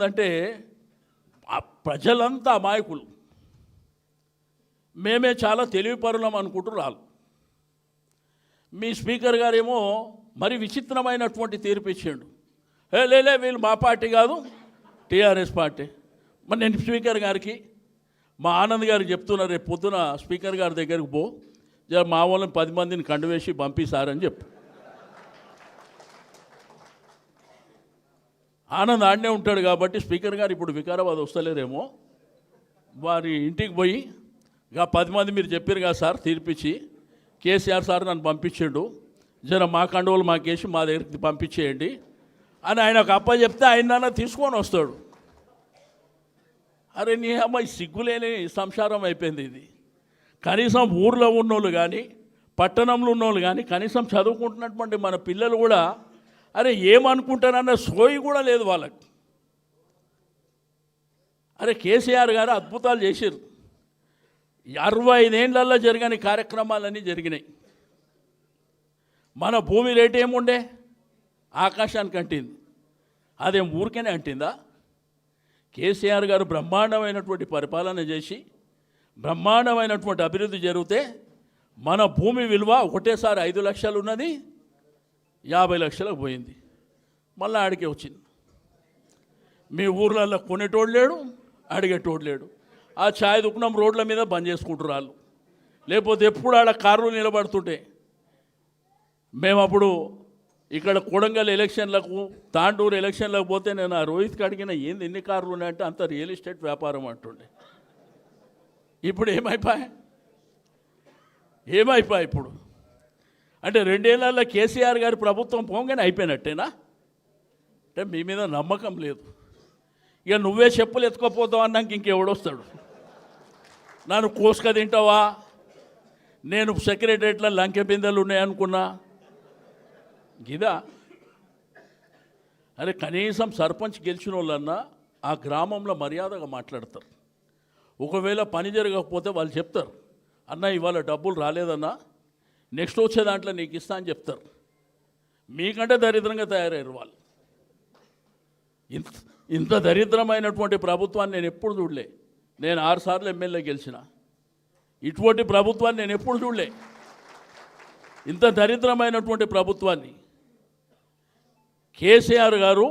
అంటే ప్రజలంతా అమాయకులు, మేమే చాలా తెలివిపరులం అనుకుంటున్నారు. మీ స్పీకర్ గారేమో మరి విచిత్రమైనటువంటి తీర్పు ఇచ్చాడు. లేలే వీళ్ళు మా పార్టీ కాదు, టీఆర్ఎస్ పార్టీ. మరి నేను స్పీకర్ గారికి మా ఆనంద్ గారికి చెప్తున్నా, రేపు పొద్దున స్పీకర్ గారి దగ్గరికి పో, మా వాళ్ళని 10 మందిని కండువేసి పంపిస్తారని చెప్పు. ఆనంద్ ఆడనే ఉంటాడు కాబట్టి స్పీకర్ గారు ఇప్పుడు వికారాబాద్ వస్తలేరేమో, వారి ఇంటికి పోయి ఇక 10 మంది మీరు చెప్పారు కదా సార్ తీర్పిచ్చి, కేసీఆర్ సార్ నన్ను పంపించాడు, జర మా కండువలు మాకేసి మా దగ్గరికి పంపించేయండి అని ఆయన ఒక అప్ప చెప్తే ఆయన తీసుకొని వస్తాడు. అరే నీ అమ్మాయి సిగ్గులేని సంసారం అయిపోయింది ఇది. కనీసం ఊర్లో ఉన్నోళ్ళు కానీ పట్టణంలో ఉన్నోళ్ళు కానీ కనీసం చదువుకుంటున్నటువంటి మన పిల్లలు కూడా అరే ఏమనుకుంటారన్న సోయి కూడా లేదు వాళ్ళకి. అరే కేసీఆర్ గారు అద్భుతాలు చేశారు. 65 ఏళ్ళల్లో జరిగిన కార్యక్రమాలన్నీ జరిగినాయి. మన భూమి రేటు ఏముండే ఆకాశానికి అంటింది, అదేం ఊరికేనే అంటిందా? కేసీఆర్ గారు బ్రహ్మాండమైనటువంటి పరిపాలన చేసి బ్రహ్మాండమైనటువంటి అభివృద్ధి జరిగితే మన భూమి విలువ ఒకటేసారి 5 లక్షలు ఉన్నది 50 లక్షలకు పోయింది. మళ్ళీ ఆడికే వచ్చింది. మీ ఊర్లలో కొనేటోడు లేడు, అడిగేటోడు లేడు. ఆ ఛాయ్ దుకాణం రోడ్ల మీద బంద్ చేసుకుంటారు వాళ్ళు. లేకపోతే ఎప్పుడు ఆడ కార్లు నిలబడుతుంటే మేము అప్పుడు ఇక్కడ కొడంగల్ ఎలక్షన్లకు తాండూరు ఎలక్షన్లకు పోతే నేను ఆ రోహిత్కి అడిగిన ఏంది ఎన్ని కార్లు ఉన్నాయంటే అంత రియల్ ఎస్టేట్ వ్యాపారం అంటుండే. ఇప్పుడు ఏమైపోయా ఇప్పుడు అంటే 2 ఏళ్ళల్లో కేసీఆర్ గారి ప్రభుత్వం పోగానే అయిపోయినట్టేనా? అంటే మీ మీద నమ్మకం లేదు. ఇక నువ్వే చెప్పులు ఎత్తుకోపోతావు అన్నాక ఇంకెవడొస్తాడు? నన్ను కోసుక తింటావా, నేను సెక్రటరియట్లో లంకె బిందెలు ఉన్నాయనుకున్నా గిదా? అరే కనీసం సర్పంచ్ గెలిచిన వాళ్ళన్నా ఆ గ్రామంలో మర్యాదగా మాట్లాడతారు. ఒకవేళ పని జరగకపోతే వాళ్ళు చెప్తారు, అన్న ఇవాళ డబ్బులు రాలేదన్నా, నెక్స్ట్ వచ్చే దాంట్లో నీకు ఇస్తా అని చెప్తారు. మీకంటే దరిద్రంగా తయారయ్యారు వాళ్ళు. ఇంత దరిద్రమైనటువంటి ప్రభుత్వాన్ని నేను ఎప్పుడు చూడలే. నేను 6 సార్లు ఎమ్మెల్యే గెలిచిన. ఇటువంటి ప్రభుత్వాన్ని నేను ఎప్పుడు చూడలే. ఇంత దరిద్రమైనటువంటి ప్రభుత్వాన్ని కేసీఆర్ గారు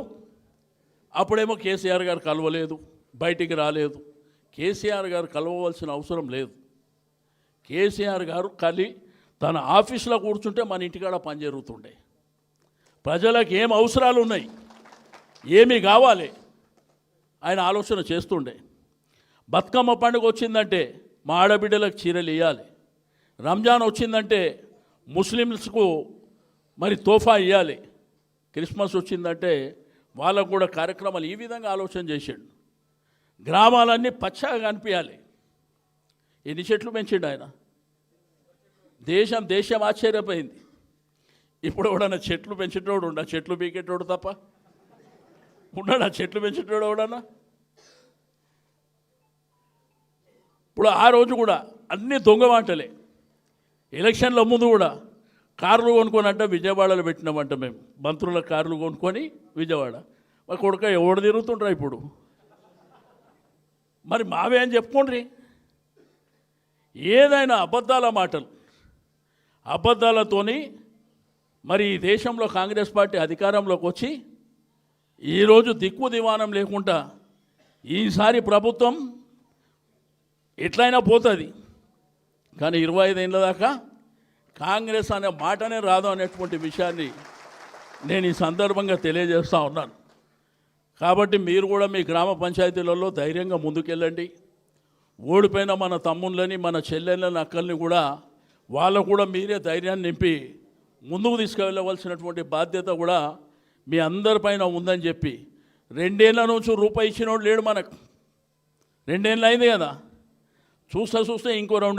అప్పుడేమో కేసీఆర్ గారు కలవలేదు, బయటికి రాలేదు. కేసీఆర్ గారు కలవవలసిన అవసరం లేదు. కేసీఆర్ గారు తన ఆఫీసులో కూర్చుంటే మన ఇంటికాడ పని జరుగుతుండే. ప్రజలకు ఏం అవసరాలు ఉన్నాయి, ఏమి కావాలి ఆయన ఆలోచన చేస్తుండే. బతుకమ్మ పండుగ వచ్చిందంటే మా ఆడబిడ్డలకు చీరలు ఇవ్వాలి, రంజాన్ వచ్చిందంటే ముస్లిమ్స్కు మరి తోఫా ఇవ్వాలి, క్రిస్మస్ వచ్చిందంటే వాళ్ళకు కూడా కార్యక్రమాలు ఈ విధంగా ఆలోచన చేసాడు. గ్రామాలన్నీ పచ్చగా కనిపించాలి. ఎన్ని చెట్లు పెంచిండు ఆయన? దేశం ఆశ్చర్యపోయింది. ఇప్పుడు ఎవడన్నా చెట్లు పెంచేటోడు ఉండా? చెట్లు పీకేటోడు తప్ప ఉన్నాడా? చెట్లు పెంచేటోడు ఎవడన్నా? ఇప్పుడు ఆ రోజు కూడా అన్ని దొంగ మాటలే. ఎలక్షన్ల ముందు కూడా కార్లు కొనుక్కొని అంటే విజయవాడలో పెట్టినామంట మేము. మంత్రుల కార్లు కొనుక్కొని విజయవాడ. మా కొడుక ఎవడు తిరుగుతుండ్రా ఇప్పుడు? మరి మావే అని చెప్పుకోండి. ఏదైనా అబద్ధాల మాటలు, అబద్ధాలతోని మరి ఈ దేశంలో కాంగ్రెస్ పార్టీ అధికారంలోకి వచ్చి ఈరోజు దిక్కు దివానం లేకుండా ఈసారి ప్రభుత్వం ఎట్లయినా పోతుంది. కానీ 25 ఏళ్ళ దాకా కాంగ్రెస్ అనే మాటనే రాదు అనేటువంటి విషయాన్ని నేను ఈ సందర్భంగా తెలియజేస్తూ ఉన్నాను. కాబట్టి మీరు కూడా మీ గ్రామ పంచాయతీలలో ధైర్యంగా ముందుకెళ్ళండి. ఓడిపోయిన మన తమ్ముళ్ళని, మన చెల్లెళ్ళని, అక్కల్ని కూడా వాళ్ళకు కూడా మీరే ధైర్యాన్ని నింపి ముందుకు తీసుకువెళ్ళవలసినటువంటి బాధ్యత కూడా మీ అందరిపైన ఉందని చెప్పి, 2 ఏళ్ళ నుంచి రూపాయి ఇచ్చినోడు లేడు మనకు. 2 ఏళ్ళు అయింది కదా, చూస్తే ఇంకో 2